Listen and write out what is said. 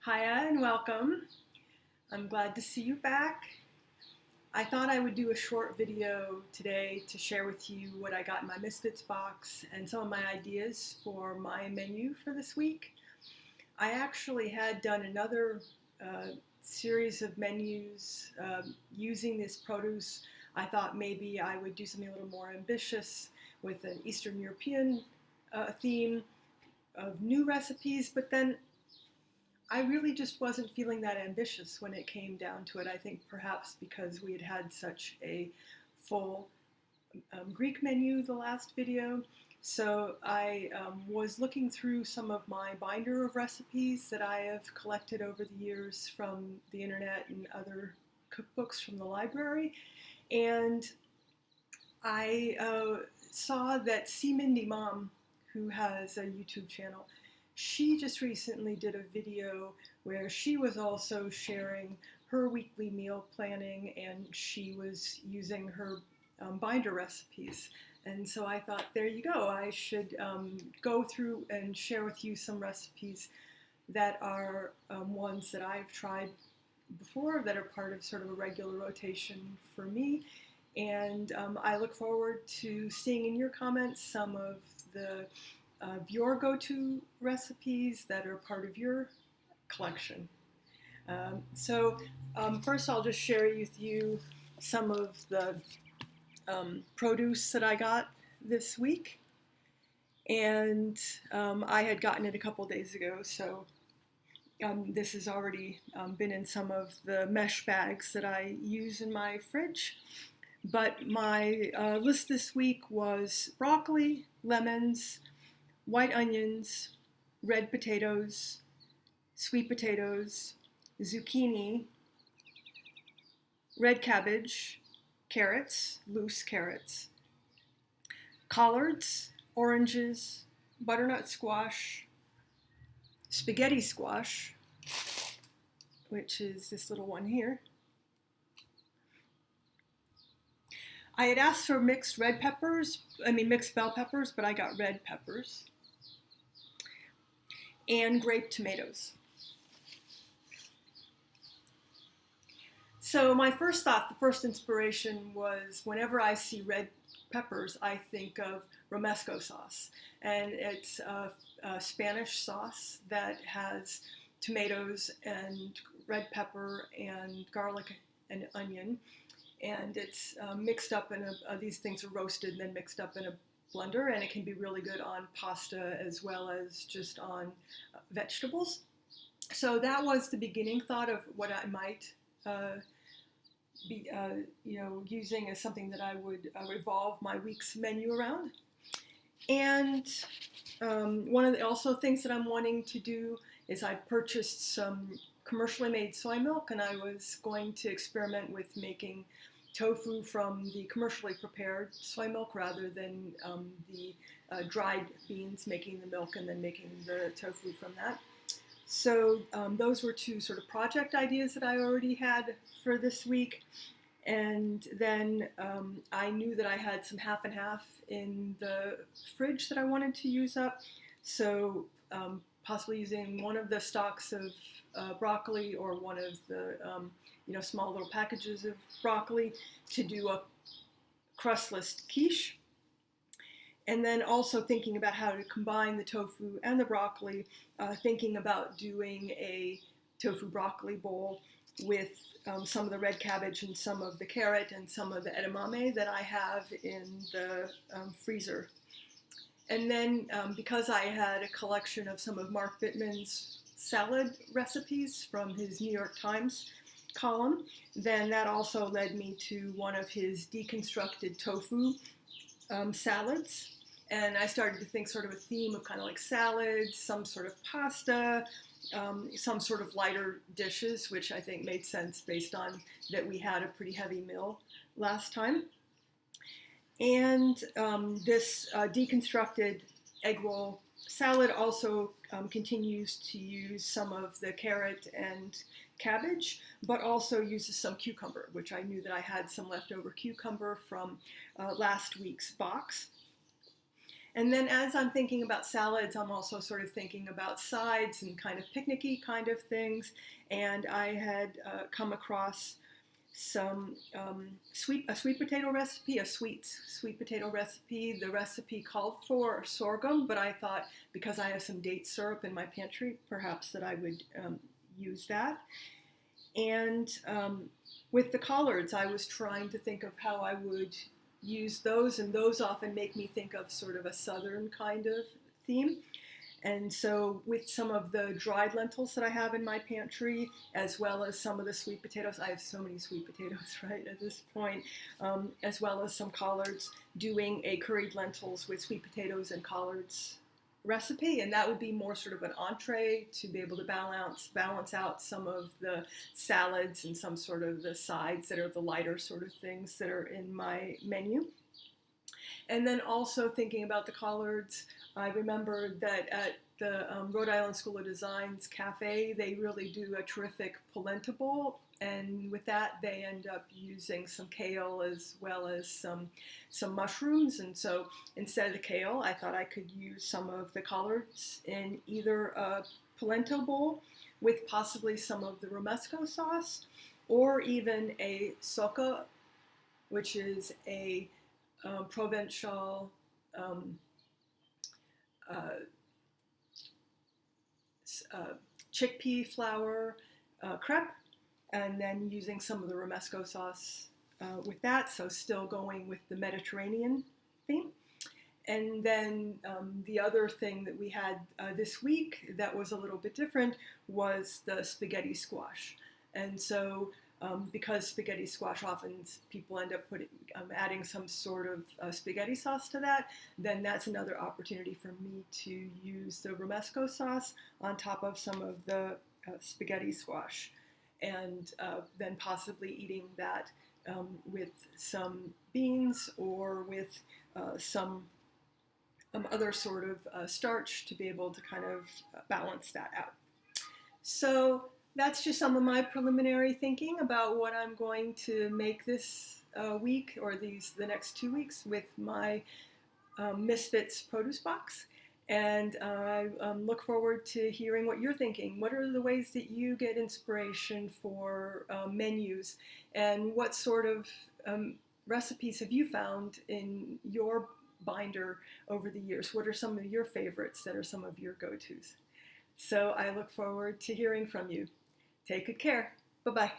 Hiya and welcome. I'm glad to see you back. I thought I would do a short video today to share with you what I got in my Misfits box and some of my ideas for my menu for this week. I actually had done another series of menus using this produce. I thought maybe I would do something a little more ambitious with an Eastern European theme of new recipes, but then I really just wasn't feeling that ambitious when it came down to it. I think perhaps because we had had such a full Greek menu the last video. So I was looking through some of my binder of recipes that I have collected over the years from the internet and other cookbooks from the library. And I saw that SeeMindyMom, who has a YouTube channel, she just recently did a video where she was also sharing her weekly meal planning, and she was using her binder recipes. And so I thought, there you go, I should go through and share with you some recipes that are ones that I've tried before that are part of sort of a regular rotation for me. And I look forward to seeing in your comments some of your go-to recipes that are part of your collection. First I'll just share with you some of the produce that I got this week. And I had gotten it a couple days ago, so this has already been in some of the mesh bags that I use in my fridge. But my list this week was broccoli, lemons, white onions, red potatoes, sweet potatoes, zucchini, red cabbage, carrots, loose carrots, collards, oranges, butternut squash, spaghetti squash, which is this little one here. I had asked for mixed bell peppers, but I got red peppers. And grape tomatoes. So my first thought, the first inspiration was whenever I see red peppers, I think of Romesco sauce. And it's a Spanish sauce that has tomatoes and red pepper and garlic and onion. And it's mixed up in these things are roasted and then mixed up in a blender, and it can be really good on pasta as well as just on vegetables. So that was the beginning thought of what I might be using as something that I would revolve my week's menu around. And one of the also things that I'm wanting to do is I purchased some commercially made soy milk, and I was going to experiment with making tofu from the commercially prepared soy milk rather than the dried beans, making the milk and then making the tofu from that. So those were two sort of project ideas that I already had for this week. And then I knew that I had some half and half in the fridge that I wanted to use up. So possibly using one of the stalks of broccoli or one of the small little packages of broccoli to do a crustless quiche. And then also thinking about how to combine the tofu and the broccoli, thinking about doing a tofu broccoli bowl with some of the red cabbage and some of the carrot and some of the edamame that I have in the freezer. And then because I had a collection of some of Mark Bittman's salad recipes from his New York Times column, then that also led me to one of his deconstructed tofu salads. And I started to think sort of a theme of kind of like salads, some sort of pasta, some sort of lighter dishes, which I think made sense based on that we had a pretty heavy meal last time. And this deconstructed egg roll salad also continues to use some of the carrot and cabbage, but also uses some cucumber, which I knew that I had some leftover cucumber from last week's box. And then as I'm thinking about salads, I'm also sort of thinking about sides and kind of picnicky kind of things. And I had come across some a sweet potato recipe, a sweet potato recipe. The recipe called for sorghum, but I thought because I have some date syrup in my pantry, perhaps that I would use that. And with the collards, I was trying to think of how I would use those, and those often make me think of sort of a southern kind of theme. And so with some of the dried lentils that I have in my pantry, as well as some of the sweet potatoes, I have so many sweet potatoes, right, at this point, as well as some collards, doing a curried lentils with sweet potatoes and collards recipe. And that would be more sort of an entree to be able to balance out some of the salads and some sort of the sides that are the lighter sort of things that are in my menu. And then also thinking about the collards, I remember that at the Rhode Island School of Design's cafe, they really do a terrific polenta bowl. And with that, they end up using some kale as well as some mushrooms. And so instead of the kale, I thought I could use some of the collards in either a polenta bowl with possibly some of the Romesco sauce, or even a soca, which is a Provençal chickpea flour crepe, and then using some of the Romesco sauce with that, so still going with the Mediterranean theme. And then the other thing that we had this week that was a little bit different was the spaghetti squash. And so because spaghetti squash often people end up adding some sort of spaghetti sauce to that, then that's another opportunity for me to use the Romesco sauce on top of some of the spaghetti squash, and then possibly eating that with some beans or with some other sort of starch to be able to kind of balance that out. So that's just some of my preliminary thinking about what I'm going to make this week or the next 2 weeks with my Misfits produce box. And I look forward to hearing what you're thinking. What are the ways that you get inspiration for menus? And what sort of recipes have you found in your binder over the years? What are some of your favorites that are some of your go-tos? So I look forward to hearing from you. Take good care. Bye-bye.